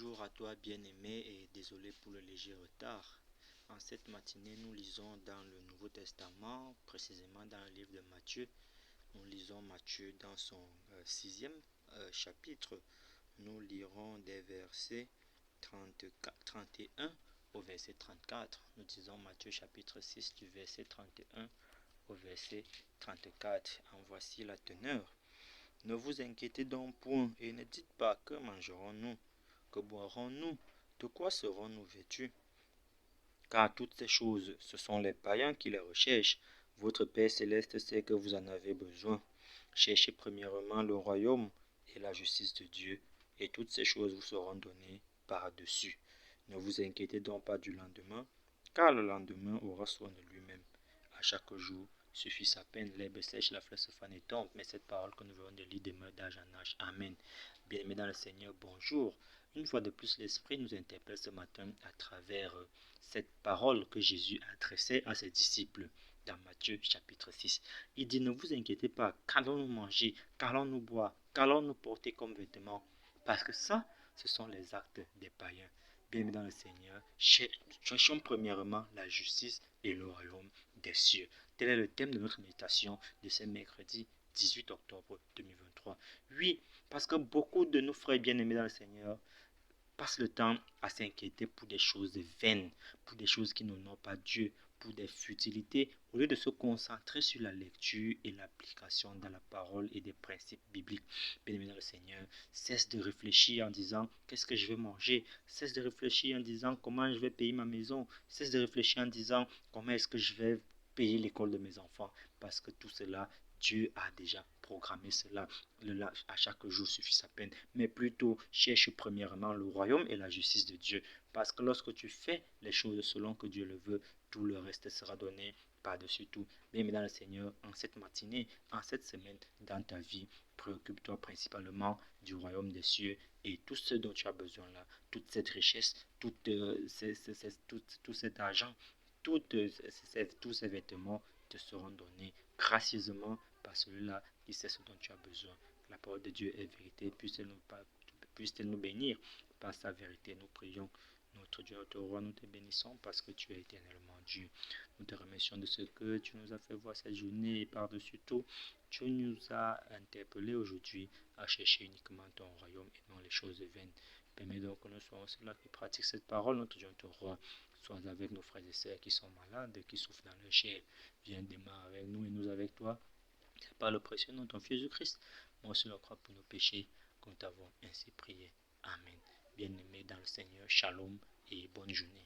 Bonjour à toi bien-aimé et désolé pour le léger retard. En cette matinée, nous lisons dans le Nouveau Testament, précisément dans le livre de Matthieu. Nous lisons Matthieu dans son sixième chapitre. Nous lirons des versets 31 au verset 34. Nous disons Matthieu chapitre 6 du verset 31 au verset 34. En voici la teneur. Ne vous inquiétez donc point et ne dites pas que mangerons-nous, que boirons-nous, de quoi serons-nous vêtus? Car toutes ces choses, ce sont les païens qui les recherchent. Votre Père céleste sait que vous en avez besoin. Cherchez premièrement le royaume et la justice de Dieu, et toutes ces choses vous seront données par-dessus. Ne vous inquiétez donc pas du lendemain, car le lendemain aura soin de lui-même. À chaque jour suffit sa peine, l'herbe sèche, la fleur se fane et tombe, mais cette parole que nous venons de lire demeure d'âge en âge. Amen. Bien-aimés dans le Seigneur, bonjour. Une fois de plus, l'Esprit nous interpelle ce matin à travers cette parole que Jésus a adressée à ses disciples dans Matthieu chapitre 6. Il dit, ne vous inquiétez pas, qu'allons-nous manger, qu'allons-nous boire, qu'allons-nous porter comme vêtements? Parce que ça, ce sont les actes des païens. Bien-aimés dans le Seigneur, cherchons premièrement la justice et le royaume des cieux. Tel est le thème de notre méditation de ce mercredi 18 octobre 2023. Oui, parce que beaucoup de nos frères bien-aimés dans le Seigneur passent le temps à s'inquiéter pour des choses vaines, pour des choses qui n'honorent pas Dieu, pour des futilités, au lieu de se concentrer sur la lecture et l'application dans la parole et des principes bibliques. Bien-aimé dans le Seigneur, cesse de réfléchir en disant qu'est-ce que je vais manger, cesse de réfléchir en disant comment je vais payer ma maison, cesse de réfléchir en disant comment est-ce que je vais payer l'école de mes enfants, parce que tout cela, Dieu a déjà programmé cela. À chaque jour suffit sa peine. Mais plutôt, cherche premièrement le royaume et la justice de Dieu. Parce que lorsque tu fais les choses selon que Dieu le veut, tout le reste sera donné par-dessus tout. Bien, dans le Seigneur, en cette matinée, en cette semaine, dans ta vie, préoccupe-toi principalement du royaume des cieux et tout ce dont tu as besoin là, toute cette richesse, tout cet argent, tous ces vêtements te seront donnés gracieusement par celui-là qui sait ce dont tu as besoin. La parole de Dieu est vérité, puisse-t-elle nous bénir par sa vérité. Nous prions. Notre Dieu, notre roi, nous te bénissons parce que tu es éternellement Dieu. Nous te remercions de ce que tu nous as fait voir cette journée et par-dessus tout, tu nous as interpellés aujourd'hui à chercher uniquement ton royaume et non les choses vaines. Permets donc que nous soyons ceux-là qui pratiquent cette parole, notre Dieu, notre roi. Sois avec nos frères et sœurs qui sont malades, qui souffrent dans leur chair. Viens démarrer avec nous et nous avec toi. C'est par le précieux nom de ton Fils Jésus-Christ. Moi aussi, je crois pour nos péchés, que nous t'avons ainsi prié. Amen. Bien-aimés dans le Seigneur, shalom et bonne journée.